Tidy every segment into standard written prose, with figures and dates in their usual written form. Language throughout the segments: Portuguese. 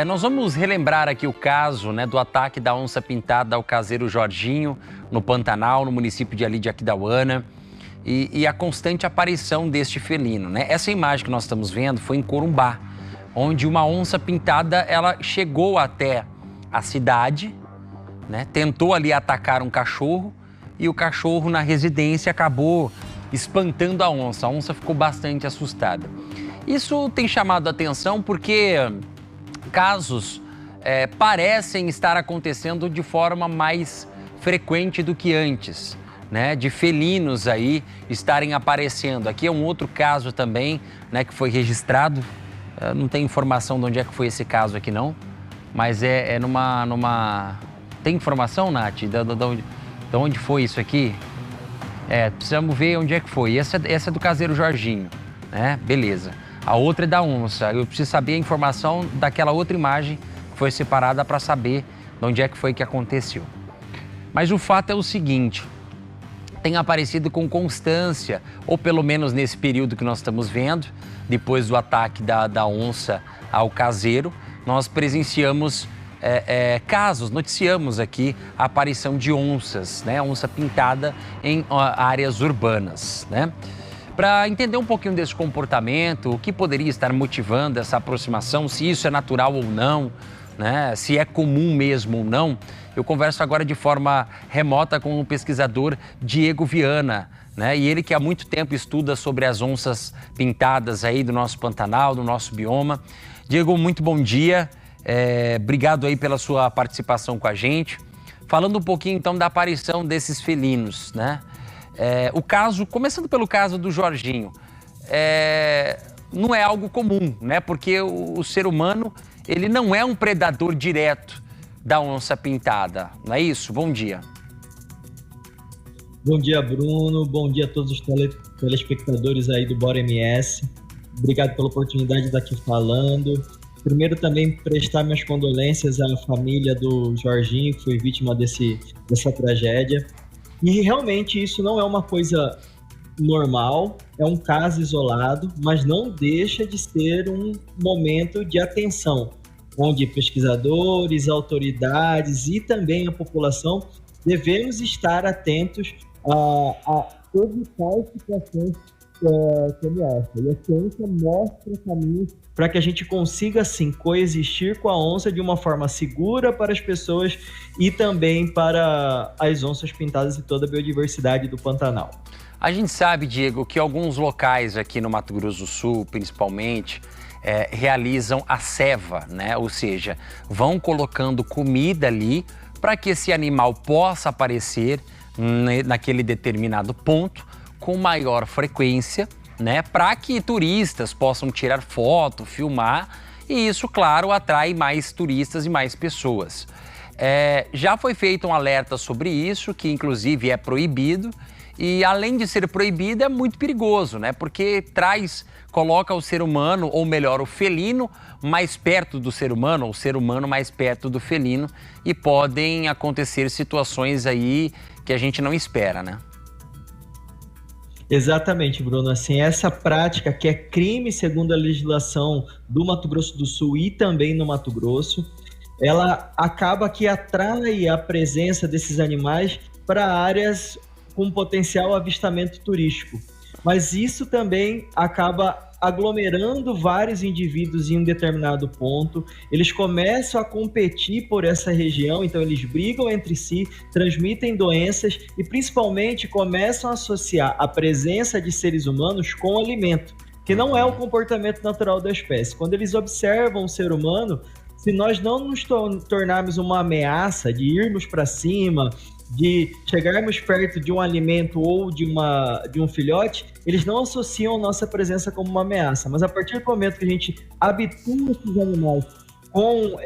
Nós vamos relembrar aqui o caso, né, do ataque da onça pintada ao caseiro Jorginho, no Pantanal, no município de ali de Aquidauana, e a constante aparição deste felino, né? Essa imagem que nós estamos vendo foi em Corumbá, onde uma onça pintada, ela chegou até a cidade, né, tentou ali atacar um cachorro, e o cachorro na residência acabou espantando a onça ficou bastante assustada. Isso tem chamado a atenção porque casos parecem estar acontecendo de forma mais frequente do que antes, né? De felinos aí estarem aparecendo. Aqui é um outro caso também, né, que foi registrado. Não tem informação de onde é que foi esse caso aqui não, mas é numa... Tem informação, Nath, de onde foi isso aqui? Precisamos ver onde é que foi. Essa é do caseiro Jorginho, né? Beleza. A outra é da onça. Eu preciso saber a informação daquela outra imagem que foi separada para saber de onde é que foi que aconteceu. Mas o fato é o seguinte, tem aparecido com constância, ou pelo menos nesse período que nós estamos vendo, depois do ataque da onça ao caseiro, nós presenciamos casos, noticiamos aqui a aparição de onças, né? Onça pintada em áreas urbanas, né? Para entender um pouquinho desse comportamento, o que poderia estar motivando essa aproximação, se isso é natural ou não, né? Se é comum mesmo ou não, eu converso agora de forma remota com o pesquisador Diego Viana, né? E ele que há muito tempo estuda sobre as onças pintadas aí do nosso Pantanal, do nosso bioma. Diego, muito bom dia. Obrigado aí pela sua participação com a gente. Falando um pouquinho então da aparição desses felinos, né? O caso, começando pelo caso do Jorginho, não é algo comum, né? Porque o ser humano, ele não é um predador direto da onça pintada, não é isso? Bom dia. Bom dia, Bruno. Bom dia a todos os telespectadores aí do Bora MS. Obrigado pela oportunidade de estar aqui falando. Primeiro também prestar minhas condolências à família do Jorginho, que foi vítima dessa tragédia. E realmente isso não é uma coisa normal, é um caso isolado, mas não deixa de ser um momento de atenção, onde pesquisadores, autoridades e também a população devemos estar atentos a evitar situações como essa. E a ciência mostra caminhos para que a gente consiga, assim, coexistir com a onça de uma forma segura para as pessoas e também para as onças pintadas e toda a biodiversidade do Pantanal. A gente sabe, Diego, que alguns locais aqui no Mato Grosso do Sul, principalmente, realizam a ceva, né? Ou seja, vão colocando comida ali para que esse animal possa aparecer naquele determinado ponto com maior frequência, né, para que turistas possam tirar foto, filmar, e isso, claro, atrai mais turistas e mais pessoas. Já foi feito um alerta sobre isso, que inclusive é proibido, e além de ser proibido, é muito perigoso, né, porque coloca o ser humano, ou melhor, o felino, mais perto do ser humano, ou o ser humano mais perto do felino, e podem acontecer situações aí que a gente não espera, né? Exatamente, Bruno. Assim, essa prática que é crime segundo a legislação do Mato Grosso do Sul e também no Mato Grosso, ela acaba que atrai a presença desses animais para áreas com potencial avistamento turístico. Mas isso também acaba aglomerando vários indivíduos em um determinado ponto, eles começam a competir por essa região, então eles brigam entre si, transmitem doenças e principalmente começam a associar a presença de seres humanos com o alimento, que não é o comportamento natural da espécie. Quando eles observam o ser humano, se nós não nos tornarmos uma ameaça de irmos para cima, de chegarmos perto de um alimento ou de um filhote, eles não associam a nossa presença como uma ameaça. Mas a partir do momento que a gente habitua esses animais com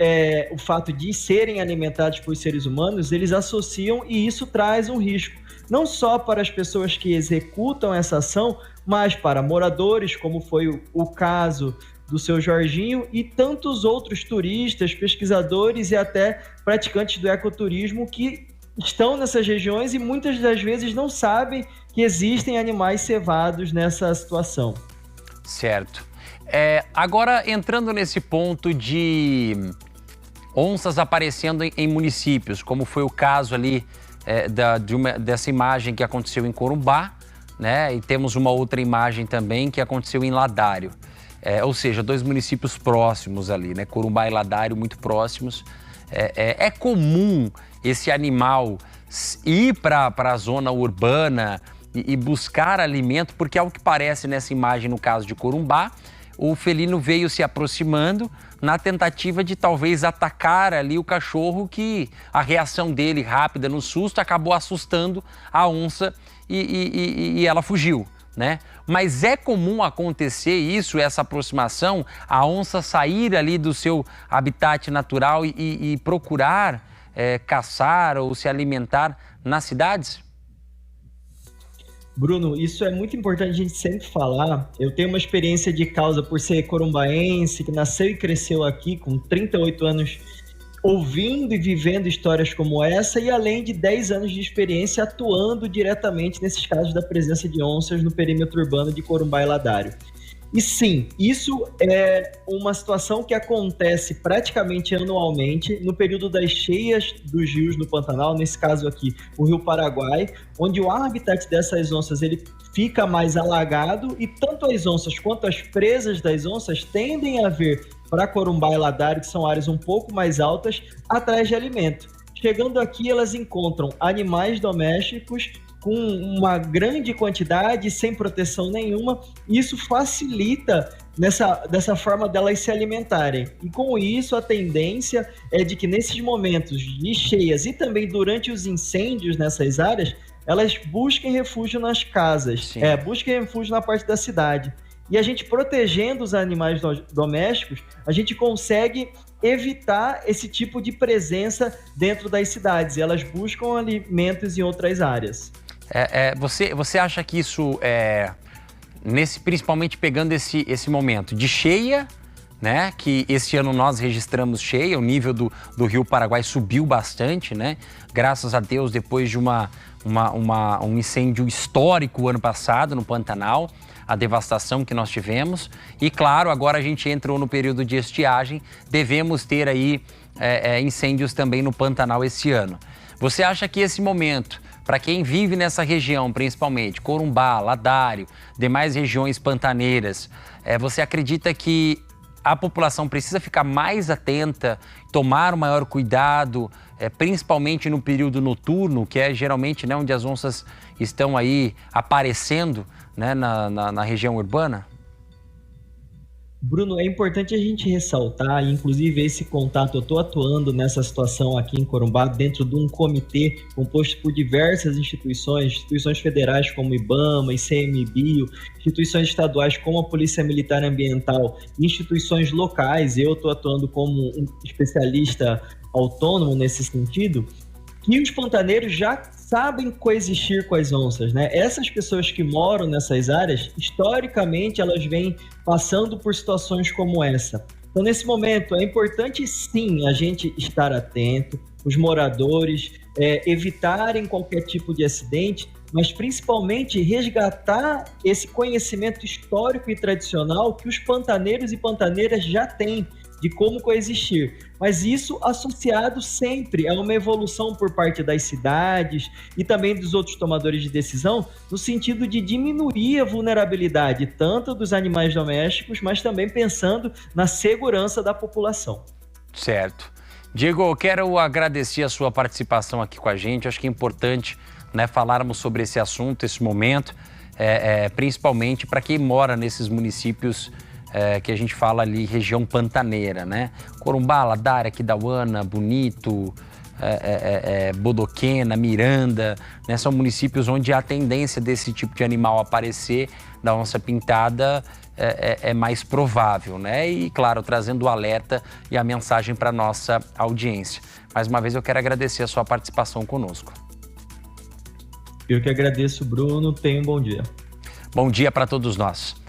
o fato de serem alimentados por seres humanos, eles associam e isso traz um risco. Não só para as pessoas que executam essa ação, mas para moradores, como foi o caso do seu Jorginho, e tantos outros turistas, pesquisadores e até praticantes do ecoturismo que estão nessas regiões e muitas das vezes não sabem que existem animais cevados nessa situação. Certo. Agora, entrando nesse ponto de onças aparecendo em municípios, como foi o caso ali dessa imagem que aconteceu em Corumbá, né? E temos uma outra imagem também que aconteceu em Ladário. Ou seja, 2 municípios próximos ali, né? Corumbá e Ladário muito próximos. É comum esse animal ir para a zona urbana e buscar alimento, porque ao que parece nessa imagem, no caso de Corumbá, o felino veio se aproximando na tentativa de talvez atacar ali o cachorro, que a reação dele rápida no susto acabou assustando a onça e ela fugiu, né? Mas é comum acontecer isso, essa aproximação, a onça sair ali do seu habitat natural e procurar caçar ou se alimentar nas cidades? Bruno, isso é muito importante a gente sempre falar. Eu tenho uma experiência de causa por ser corumbaense, que nasceu e cresceu aqui com 38 anos, ouvindo e vivendo histórias como essa, e além de 10 anos de experiência atuando diretamente nesses casos da presença de onças no perímetro urbano de Corumbá e Ladário. E sim, isso é uma situação que acontece praticamente anualmente no período das cheias dos rios no Pantanal, nesse caso aqui, o Rio Paraguai, onde o habitat dessas onças ele fica mais alagado e tanto as onças quanto as presas das onças tendem a vir para Corumbá e Ladário, que são áreas um pouco mais altas, atrás de alimento. Chegando aqui, elas encontram animais domésticos com uma grande quantidade, sem proteção nenhuma, e isso facilita dessa forma delas se alimentarem. E com isso, a tendência é de que nesses momentos de cheias e também durante os incêndios nessas áreas, elas busquem refúgio nas casas, busquem refúgio na parte da cidade. E a gente protegendo os animais domésticos, a gente consegue evitar esse tipo de presença dentro das cidades. E elas buscam alimentos em outras áreas. Você acha que isso, principalmente pegando esse momento de cheia, né? Que esse ano nós registramos cheia, o nível do Rio Paraguai subiu bastante, né? Graças a Deus, depois de um incêndio histórico ano passado no Pantanal, a devastação que nós tivemos. E claro, agora a gente entrou no período de estiagem, devemos ter aí incêndios também no Pantanal esse ano. Você acha que esse momento, para quem vive nessa região, principalmente Corumbá, Ladário, demais regiões pantaneiras, você acredita que a população precisa ficar mais atenta, tomar o maior cuidado, principalmente no período noturno, que é geralmente, né, onde as onças estão aí aparecendo, né, na região urbana? Bruno, é importante a gente ressaltar, inclusive esse contato, eu estou atuando nessa situação aqui em Corumbá dentro de um comitê composto por diversas instituições federais como IBAMA, ICMBio, instituições estaduais como a Polícia Militar Ambiental, instituições locais, eu estou atuando como um especialista autônomo nesse sentido, que os pantaneiros já sabem coexistir com as onças, né? Essas pessoas que moram nessas áreas, historicamente, elas vêm passando por situações como essa. Então, nesse momento, é importante, sim, a gente estar atento, os moradores evitarem qualquer tipo de acidente, mas principalmente resgatar esse conhecimento histórico e tradicional que os pantaneiros e pantaneiras já têm, de como coexistir, mas isso associado sempre a uma evolução por parte das cidades e também dos outros tomadores de decisão, no sentido de diminuir a vulnerabilidade tanto dos animais domésticos, mas também pensando na segurança da população. Certo. Diego, eu quero agradecer a sua participação aqui com a gente, acho que é importante, né, falarmos sobre esse assunto, esse momento, principalmente para quem mora nesses municípios que a gente fala ali, região pantaneira, né? Corumbá, Ladário, Aquidauana, Bonito, Bodoquena, Miranda, né? São municípios onde a tendência desse tipo de animal aparecer, da onça pintada, é mais provável, né? E, claro, trazendo o alerta e a mensagem para a nossa audiência. Mais uma vez, eu quero agradecer a sua participação conosco. Eu que agradeço, Bruno. Tenha um bom dia. Bom dia para todos nós.